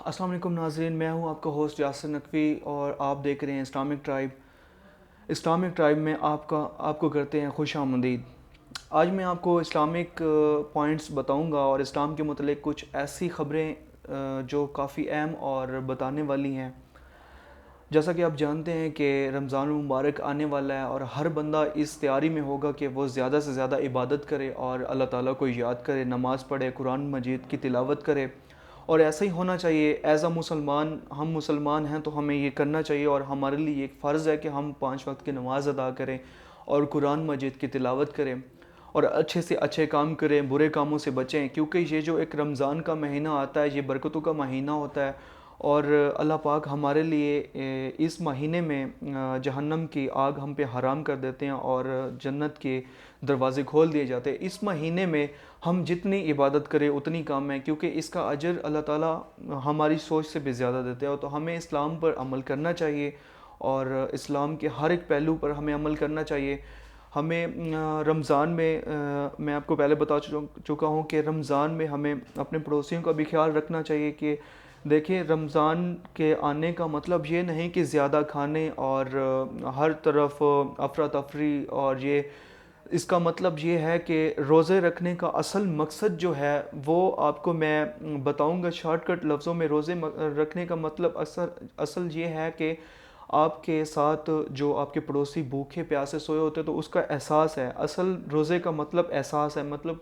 السلام علیکم ناظرین، میں ہوں آپ کا ہوسٹ یاسر نقوی اور آپ دیکھ رہے ہیں اسلامک ٹرائب میں آپ کو کرتے ہیں خوش آمدید۔ آج میں آپ کو اسلامک پوائنٹس بتاؤں گا اور اسلام کے متعلق کچھ ایسی خبریں جو کافی اہم اور بتانے والی ہیں۔ جیسا کہ آپ جانتے ہیں کہ رمضان المبارک آنے والا ہے اور ہر بندہ اس تیاری میں ہوگا کہ وہ زیادہ سے زیادہ عبادت کرے اور اللہ تعالیٰ کو یاد کرے، نماز پڑھے، قرآن مجید کی تلاوت کرے، اور ایسا ہی ہونا چاہیے۔ ایز اے مسلمان، ہم مسلمان ہیں تو ہمیں یہ کرنا چاہیے اور ہمارے لیے ایک فرض ہے کہ ہم 5 وقت کی نماز ادا کریں اور قرآن مجید کی تلاوت کریں اور اچھے سے اچھے کام کریں، برے کاموں سے بچیں، کیونکہ یہ جو ایک رمضان کا مہینہ آتا ہے یہ برکتوں کا مہینہ ہوتا ہے اور اللہ پاک ہمارے لیے اس مہینے میں جہنم کی آگ ہم پہ حرام کر دیتے ہیں اور جنت کے دروازے کھول دیے جاتے ہیں۔ اس مہینے میں ہم جتنی عبادت کریں اتنی کم ہے، کیونکہ اس کا اجر اللہ تعالیٰ ہماری سوچ سے بھی زیادہ دیتے ہیں۔ تو ہمیں اسلام پر عمل کرنا چاہیے اور اسلام کے ہر ایک پہلو پر ہمیں عمل کرنا چاہیے۔ ہمیں رمضان میں آپ کو پہلے بتا چکا ہوں کہ رمضان میں ہمیں اپنے پڑوسیوں کا بھی خیال رکھنا چاہیے کہ دیکھیں، رمضان کے آنے کا مطلب یہ نہیں کہ زیادہ کھانے اور ہر طرف افراتفری، اور اس کا مطلب یہ ہے کہ روزے رکھنے کا اصل مقصد جو ہے وہ آپ کو میں بتاؤں گا شارٹ کٹ لفظوں میں۔ روزے رکھنے کا مطلب اصل یہ ہے کہ آپ کے ساتھ جو آپ کے پڑوسی بھوکے پیاسے سوئے ہوتے تو اس کا احساس ہے۔ اصل روزے کا مطلب احساس ہے، مطلب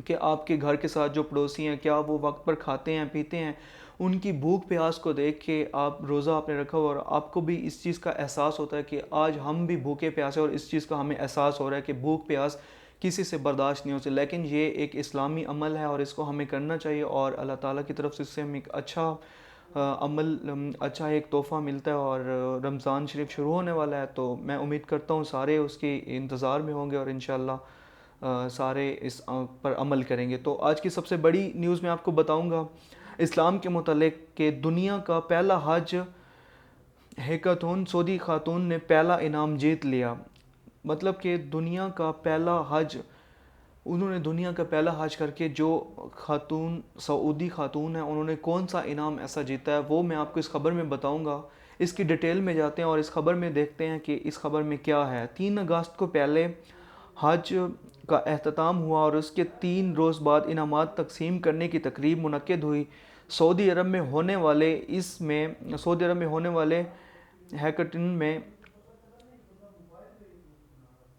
کہ آپ کے گھر کے ساتھ جو پڑوسی ہیں کیا وہ وقت پر کھاتے ہیں، پیتے ہیں، ان کی بھوک پیاس کو دیکھ کے آپ روزہ آپ نے رکھا ہوا اور آپ کو بھی اس چیز کا احساس ہوتا ہے کہ آج ہم بھی بھوکے پیاسے، اور اس چیز کا ہمیں احساس ہو رہا ہے کہ بھوک پیاس کسی سے برداشت نہیں ہوتی، لیکن یہ ایک اسلامی عمل ہے اور اس کو ہمیں کرنا چاہیے اور اللہ تعالیٰ کی طرف سے اس سے ہمیں ایک اچھا عمل، اچھا ایک تحفہ ملتا ہے۔ اور رمضان شریف شروع ہونے والا ہے تو میں امید کرتا ہوں سارے اس کے انتظار میں ہوں گے اور انشاءاللہ سارے اس پر عمل کریں گے۔ تو آج کی سب سے بڑی نیوز میں آپ کو بتاؤں گا اسلام کے متعلق کہ دنیا کا پہلا حج ہیکاتھون، سعودی خاتون نے پہلا انعام جیت لیا۔ مطلب کہ دنیا کا پہلا حج، انہوں نے دنیا کا پہلا حج کر کے جو خاتون، سعودی خاتون ہیں، انہوں نے کون سا انعام ایسا جیتا ہے وہ میں آپ کو اس خبر میں بتاؤں گا۔ اس کی ڈیٹیل میں جاتے ہیں اور اس خبر میں دیکھتے ہیں کہ اس خبر میں کیا ہے۔ 3 اگست کو پہلے حج کا اختتام ہوا اور اس کے 3 روز بعد انعامات تقسیم کرنے کی تقریب منعقد ہوئی۔ سعودی عرب میں ہونے والے ہیکاٹھن میں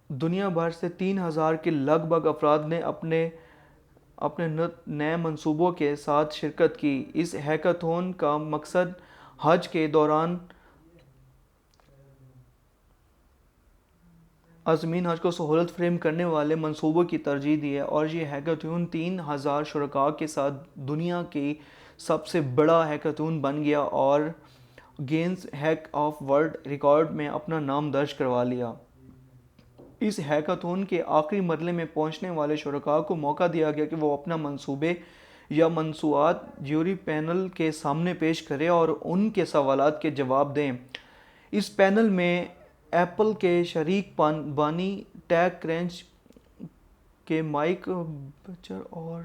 دنیا بھر سے 3,000 کے لگ بھگ افراد نے اپنے نئے منصوبوں کے ساتھ شرکت کی۔ اس ہیکاتھون کا مقصد حج کے دوران عازمین حج کو سہولت فراہم کرنے والے منصوبوں کی ترجیح دی ہے، اور یہ ہیکاتھون 3,000 شرکاء کے ساتھ دنیا کی سب سے بڑا ہیکاتھون بن گیا اور gains heck of world record میں اپنا نام درج کروا لیا۔ اس ہیکاتھون کے آخری مرحلے میں پہنچنے والے شرکاء کو موقع دیا گیا کہ وہ اپنا منصوبے یا موضوعات جیوری پینل کے سامنے پیش کریں اور ان کے سوالات کے جواب دیں۔ اس پینل میں ایپل کے شریک بانی ٹیک کرنچ کے مائک بچر اور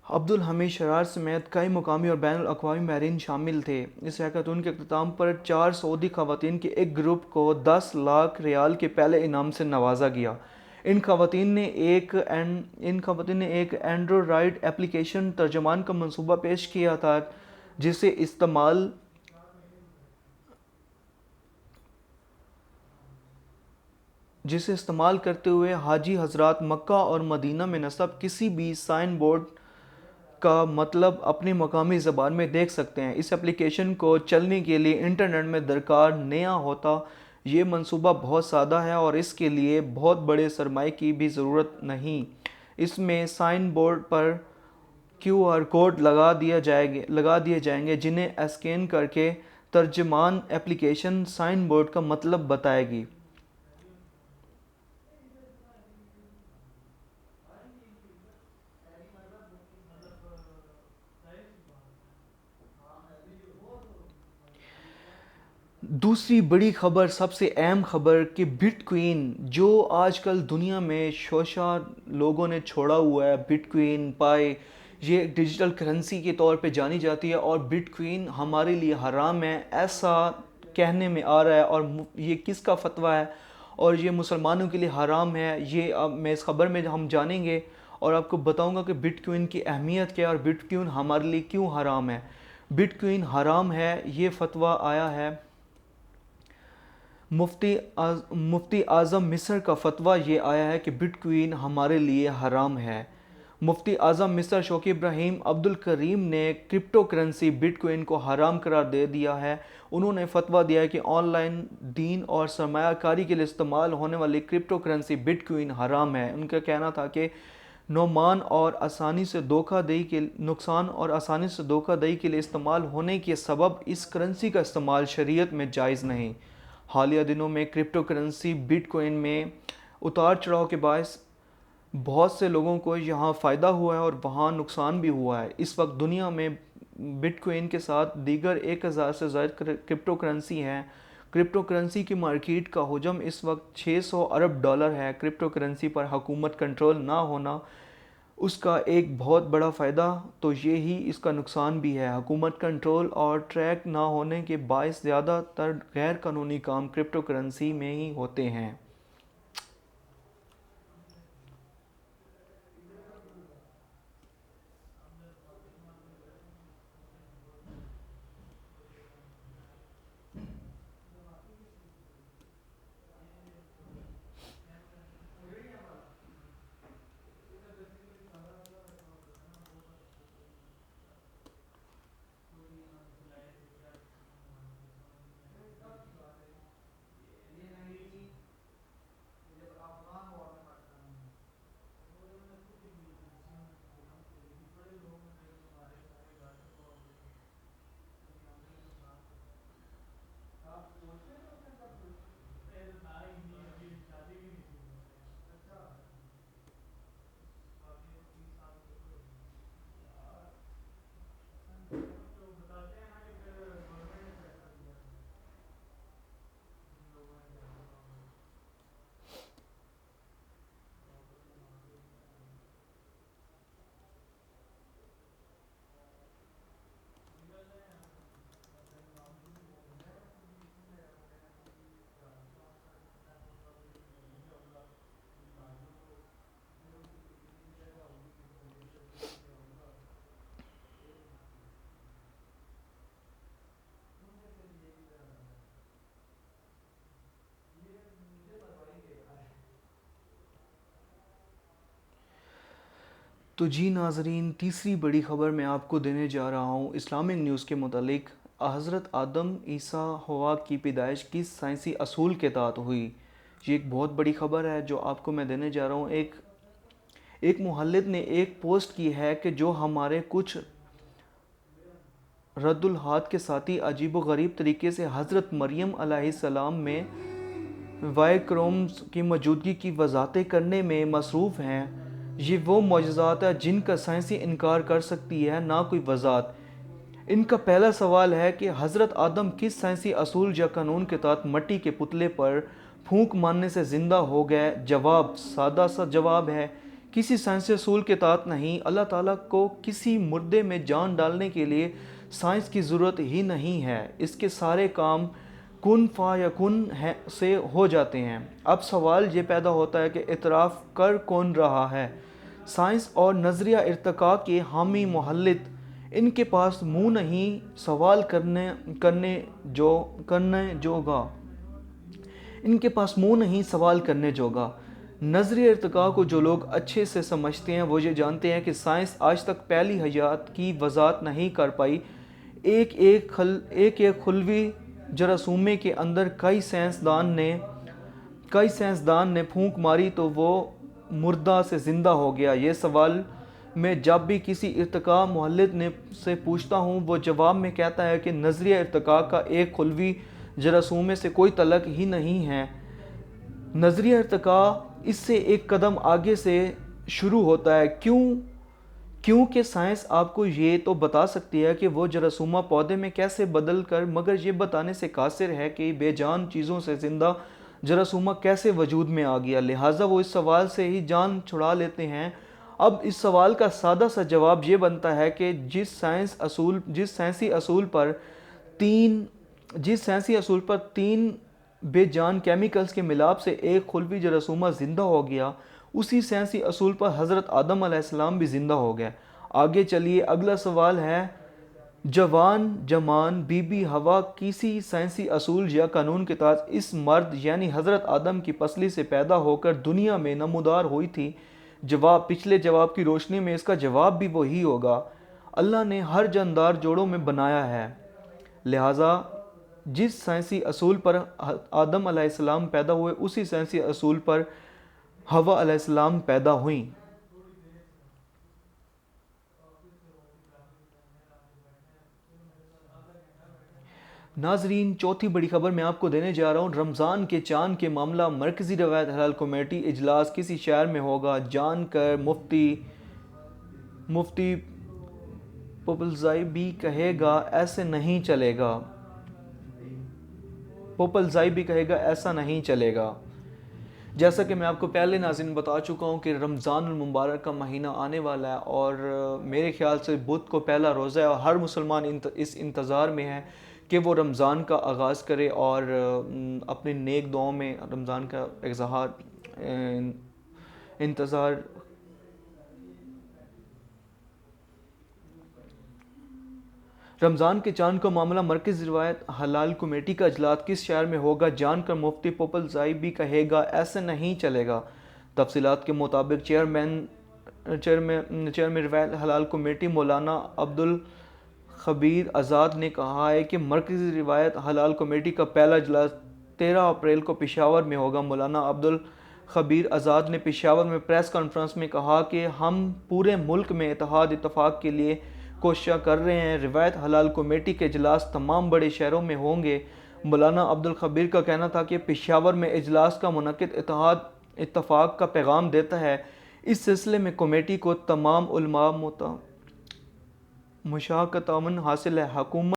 عبدالحمید شرار سمیت کئی مقامی اور بین الاقوامی ماہرین شامل تھے۔ اس ہیکاتھون کے اختتام پر 4 سعودی خواتین کے ایک گروپ کو 10 لاکھ ریال کے پہلے انعام سے نوازا گیا۔ ان خواتین نے ایک اینڈرائیڈ ایپلیکیشن ترجمان کا منصوبہ پیش کیا تھا جسے استعمال کرتے ہوئے حاجی حضرات مکہ اور مدینہ میں نصب کسی بھی سائن بورڈ کا مطلب اپنی مقامی زبان میں دیکھ سکتے ہیں۔ اس ایپلیکیشن کو چلنے کے لیے انٹرنیٹ میں درکار نیا ہوتا۔ یہ منصوبہ بہت سادہ ہے اور اس کے لیے بہت بڑے سرمایہ کی بھی ضرورت نہیں۔ اس میں سائن بورڈ پر QR کوڈ لگا دیے جائیں گے جنہیں اسکین کر کے ترجمان ایپلیکیشن سائن بورڈ کا مطلب بتائے گی۔ دوسری بڑی خبر، سب سے اہم خبر کہ بٹ کوئن جو آج کل دنیا میں شوشہ لوگوں نے چھوڑا ہوا ہے، بٹ کوئن پائے، یہ ڈیجیٹل کرنسی کے طور پہ جانی جاتی ہے، اور بٹ کوئن ہمارے لیے حرام ہے ایسا کہنے میں آ رہا ہے، اور یہ کس کا فتویٰ ہے اور یہ مسلمانوں کے لیے حرام ہے، یہ اب میں اس خبر میں ہم جانیں گے، اور آپ کو بتاؤں گا کہ بٹ کوئن کی اہمیت کیا ہے اور بٹ کوئن ہمارے لیے کیوں حرام ہے۔ بٹ کوئن حرام ہے، یہ فتویٰ آیا ہے مفتی اعظم مصر کا فتویٰ یہ آیا ہے کہ بٹ کوئن ہمارے لیے حرام ہے۔ مفتی اعظم مصر شوقی ابراہیم عبد الکریم نے کرپٹو کرنسی بٹ کوئن کو حرام قرار دے دیا ہے۔ انہوں نے فتویٰ دیا ہے کہ آن لائن دین اور سرمایہ کاری کے لیے استعمال ہونے والی کرپٹو کرنسی بٹ کوئن حرام ہے۔ ان کا کہنا تھا کہ نقصان اور آسانی سے دھوکہ دہی کے لیے استعمال ہونے کے سبب اس کرنسی کا استعمال شریعت میں جائز نہیں۔ حالیہ دنوں میں کرپٹو کرنسی بٹ کوئن میں اتار چڑھاؤ کے باعث بہت سے لوگوں کو یہاں فائدہ ہوا ہے اور وہاں نقصان بھی ہوا ہے۔ اس وقت دنیا میں بٹ کوئن کے ساتھ دیگر 1000 سے زائد کرپٹو کرنسی ہیں۔ کرپٹو کرنسی کی مارکیٹ کا حجم اس وقت $600 ارب ہے۔ کرپٹو کرنسی پر حکومت کنٹرول نہ ہونا اس کا ایک بہت بڑا فائدہ تو یہی اس کا نقصان بھی ہے۔ حکومت کنٹرول اور ٹریک نہ ہونے کے باعث زیادہ تر غیر قانونی کام کرپٹو کرنسی میں ہی ہوتے ہیں۔ تو جی ناظرین، تیسری بڑی خبر میں آپ کو دینے جا رہا ہوں اسلامک نیوز کے متعلق۔ حضرت آدم عیسیٰ ہوا کی پیدائش کس سائنسی اصول کے تحت ہوئی؟ یہ ایک بہت بڑی خبر ہے جو آپ کو میں دینے جا رہا ہوں۔ ایک محلل نے ایک پوسٹ کی ہے کہ جو ہمارے کچھ رد الحات کے ساتھی عجیب و غریب طریقے سے حضرت مریم علیہ السلام میں وائر کرومز کی موجودگی کی وضاحتیں کرنے میں مصروف ہیں۔ یہ وہ معجزات ہیں جن کا سائنسی انکار کر سکتی ہے، نہ کوئی وضاحت۔ ان کا پہلا سوال ہے کہ حضرت آدم کس سائنسی اصول یا قانون کے تحت مٹی کے پتلے پر پھونک مارنے سے زندہ ہو گئے؟ جواب سادہ سا جواب ہے، کسی سائنسی اصول کے تحت نہیں۔ اللہ تعالیٰ کو کسی مردے میں جان ڈالنے کے لیے سائنس کی ضرورت ہی نہیں ہے، اس کے سارے کام کن فیکون سے ہو جاتے ہیں۔ اب سوال یہ پیدا ہوتا ہے کہ اعتراف کر کون رہا ہے؟ سائنس اور نظریہ ارتقاء کے حامی محلل۔ ان کے پاس منہ نہیں سوال کرنے جوگا۔ ان کے پاس منہ نہیں سوال کرنے جوگا۔ نظریہ ارتقاء کو جو لوگ اچھے سے سمجھتے ہیں وہ یہ جانتے ہیں کہ سائنس آج تک پہلی حیات کی وضاحت نہیں کر پائی۔ ایک خلوی جراثومے کے اندر کئی سائنسدان نے پھونک ماری تو وہ مردہ سے زندہ ہو گیا۔ یہ سوال میں جب بھی کسی ارتقاء محلل سے پوچھتا ہوں، وہ جواب میں کہتا ہے کہ نظریہ ارتقاء کا ایک خلوی جراثومے سے کوئی تعلق ہی نہیں ہے۔ نظریہ ارتقاء اس سے ایک قدم آگے سے شروع ہوتا ہے۔ کیونکہ سائنس آپ کو یہ تو بتا سکتی ہے کہ وہ جراثومہ پودے میں کیسے بدل کر، مگر یہ بتانے سے قاصر ہے کہ بے جان چیزوں سے زندہ جراثومہ کیسے وجود میں آ گیا، لہٰذا وہ اس سوال سے ہی جان چھڑا لیتے ہیں۔ اب اس سوال کا سادہ سا جواب یہ بنتا ہے کہ جس سائنسی اصول پر تین بے جان کیمیکلز کے ملاپ سے ایک خلوی جراثومہ زندہ ہو گیا، اسی سائنسی اصول پر حضرت آدم علیہ السلام بھی زندہ ہو گئے۔ آگے چلیے، اگلا سوال ہے، جوان جمان بی بی ہوا کسی سائنسی اصول یا قانون کے تحت اس مرد یعنی حضرت آدم کی پسلی سے پیدا ہو کر دنیا میں نمودار ہوئی تھی؟ پچھلے جواب کی روشنی میں اس کا جواب بھی وہی ہوگا۔ اللہ نے ہر جاندار جوڑوں میں بنایا ہے، لہٰذا جس سائنسی اصول پر آدم علیہ السلام پیدا ہوئے، اسی سائنسی اصول پر حوا علیہ السلام پیدا ہوئیں۔ ناظرین، چوتھی بڑی خبر میں آپ کو دینے جا رہا ہوں۔ رمضان کے چاند کے معاملہ، مرکزی روایت حلال کمیٹی اجلاس کسی شہر میں ہوگا، جان کر مفتی پوپلزائی بھی کہے گا ایسے نہیں چلے گا۔ ایسا نہیں چلے گا۔ جیسا کہ میں آپ کو پہلے ناظرین بتا چکا ہوں کہ رمضان المبارک کا مہینہ آنے والا ہے، اور میرے خیال سے بدھ کو پہلا روزہ ہے، اور ہر مسلمان اس انتظار میں ہے کہ وہ رمضان کا آغاز کرے اور اپنے نیک دعاؤں میں رمضان کا انتظار۔ رمضان کے چاند کا معاملہ، مرکزی روایت حلال کمیٹی کا اجلاس کس شہر میں ہوگا، جان کر مفتی پوپلزائی بھی کہے گا ایسے نہیں چلے گا۔ تفصیلات کے مطابق چیئرمین روایت حلال کمیٹی مولانا عبدالخبیر آزاد نے کہا ہے کہ مرکزی روایت حلال کمیٹی کا پہلا اجلاس 13 اپریل کو پشاور میں ہوگا۔ مولانا عبدالخبیر آزاد نے پشاور میں پریس کانفرنس میں کہا کہ ہم پورے ملک میں اتفاق کے لیے کوششیں کر رہے ہیں۔ روایت حلال کمیٹی کے اجلاس تمام بڑے شہروں میں ہوں گے۔ مولانا عبدالخبیر کا کہنا تھا کہ پشاور میں اجلاس کا منعقد اتفاق کا پیغام دیتا ہے۔ اس سلسلے میں کمیٹی کو تمام علماء مشارکت تعاون حاصل ہے۔ حکومت